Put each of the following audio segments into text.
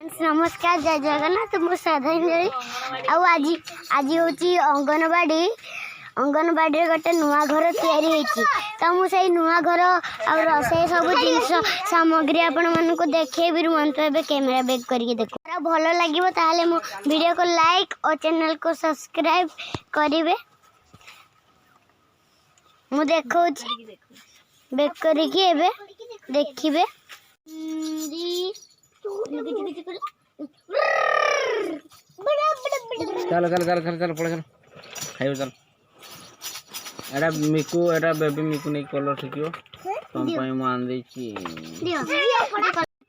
नमस्कार जय जगन्नाथ मु श्रद्धांजलि आज अंगनवाड़ी गोटे नुआ घर तैयारी होती तो मुझे नुआ घर और रोसे सब जिनस सामग्री आपण मानक देखी रुहतु ए कैमेरा बैक करके देखो भल लगे ताले मो वीडियो को लाइक और चैनल को सब्सक्राइब करेंगे। मु देखो बैक करके एबे देखिबे चल चल चल चल चल पड़े चल खाइयो चल एटा मिकू एटा बेबी मिकू नहीं कलर ठिकियो तुम पई मान देची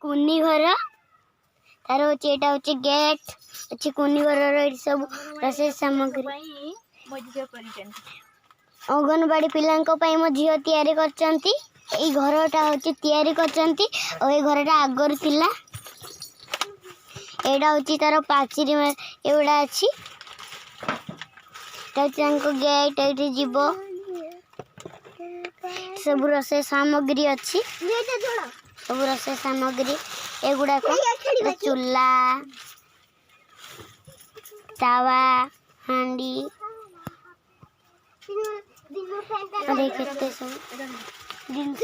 कुन्नी घर तार होची एटा होची गेट अछि कुन्नी घर रो सब रसे सामग्री अंगनवाड़ी पिलांको पई मो झियो तयारी करचंती ए घरटा होची तयारी करचंती और ए घरटा आगर थिला एडा होची तार पाचिरी एवडा अछि तांको गेट एठी जीवो सब रसे सामग्री अच्छी सब रसे सामग्री एगुड़ा को चूल्हा तावा हांडी देखते सब जिनस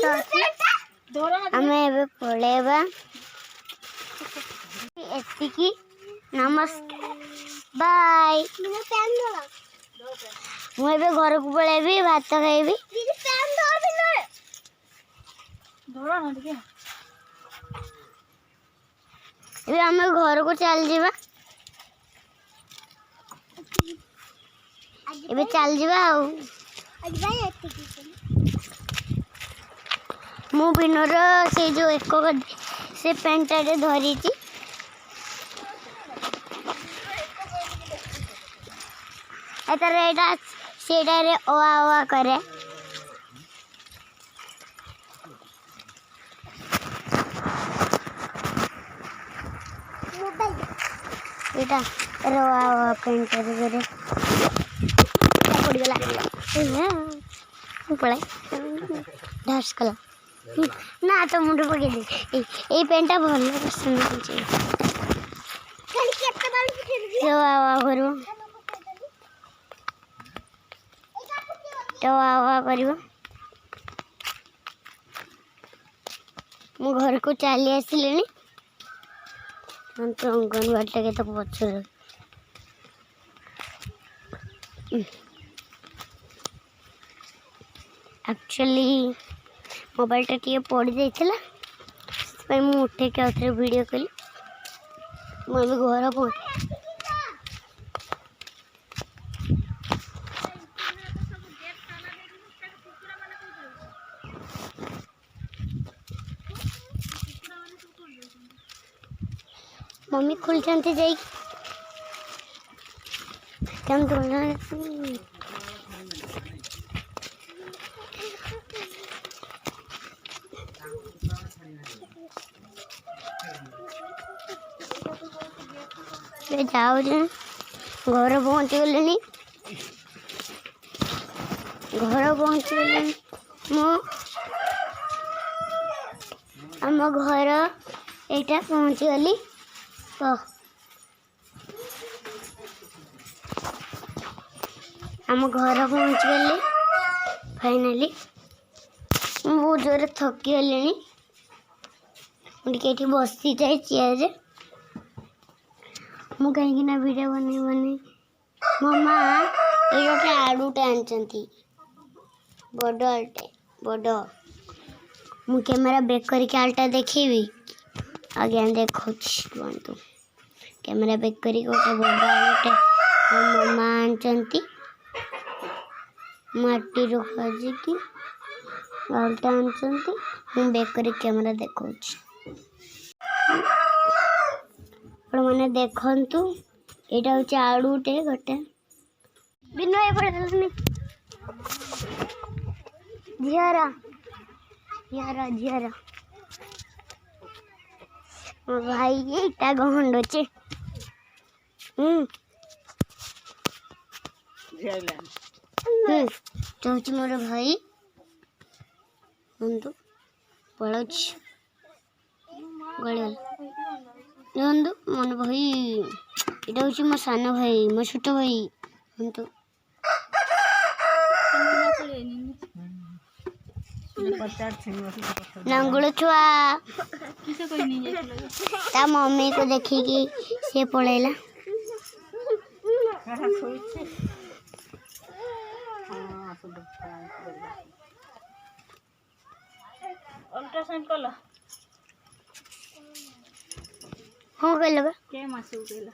आमे एबे पळेबा एतिकी नमस्कार बाय मुझे घर को पलैबी भात खाइबी आम घर को चल जावा एबे चल जावा मु बिनर से जो एक से पेंटा धरी एटा सेटा रे ओआ करे एटा रोआ पेंट करे पड़ गला पड़े ढास कला ना तो मुंड पके दे ए पेंटा भल पसंद होचे रोआ करू मु घर को चली आसिले तो अंगनवाड़ी के तो पचर एक्चुअली मोबाइल टा टे पड़ जाइला मुझे उठे के आउे वीडियो कली मुझे घर पहुँच मम्मी खुल चलते जाई कम तो जाओ घर पहुँच गले घर पहुँच गले आम घर एटा पहुँच गली तो आम घर पहुँच गली फाइनाली बहुत जोर थकी गली मुझे बसी जाए चेयर मु कहीं वीडियो बने मामा ये गोटे आलूटे आनी बड़ आलटे बड़ मु कैमेरा बैक करके आलटा देखेबी आज्ञा देखो कैमेरा बैक कर गोटे बड़ आलूटे मामा आनी माटी खाजिकी आलटा आनी बैक कर कैमेरा देखो मैंने देखु यहाँ हूँ आलूटे गोटे बिनु झीर झीर झीर भाई इटा गहंड अच्छे मोर भाई पड़ा गल ଦେଖନ୍ତୁ ମନ ଭାଇ ଏଇଟା ହେଉଛି ମୋ ସାନ ଭାଇ ମୋ ଛୋଟ ଭାଇ ଦେଖନ୍ତୁ ନଙ୍ଗୁଳ ଛୁଆ ତା ମମିକୁ ଦେଖିକି ସେ ପଳେଇଲା। अल्ट्रासाउंड कल ହଁ କହିଲ ବା के मास उठेला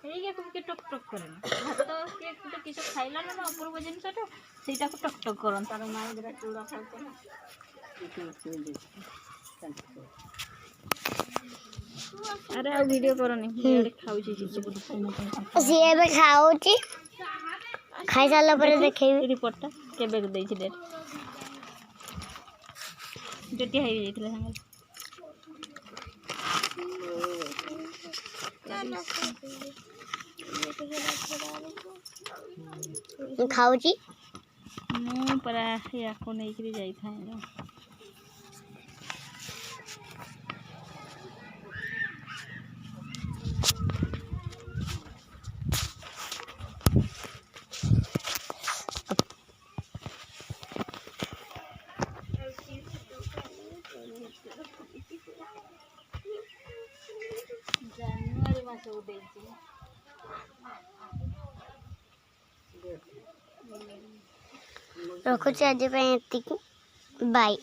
ठीक है टक टक करे भात के तो किस खाइला ना अपूर्व जिनसटा सेटा को टक टक करन तार माई जरा चूड़ा खाते ना अरे आ वीडियो करनी वीडियो खाउची ସିଏ ଏବେ ଖାଉଛି ଖାଇସାରିଲା ପରେ ଦେଖେଇବି। रिपोर्टटा केबे देछि डेट जति हाई जाइतला संग ମୁଁ ଖାଉଛି ମୁଁ ପରା ୟାକୁ ନେଇକିରି ଯାଇଥାଏ ନା ଜାନୁଆରୀ ମାସ ଉଠେଇଛି ରଖୁଛି ଆଜି ପାଇଁ ଏତିକି ବାଇ।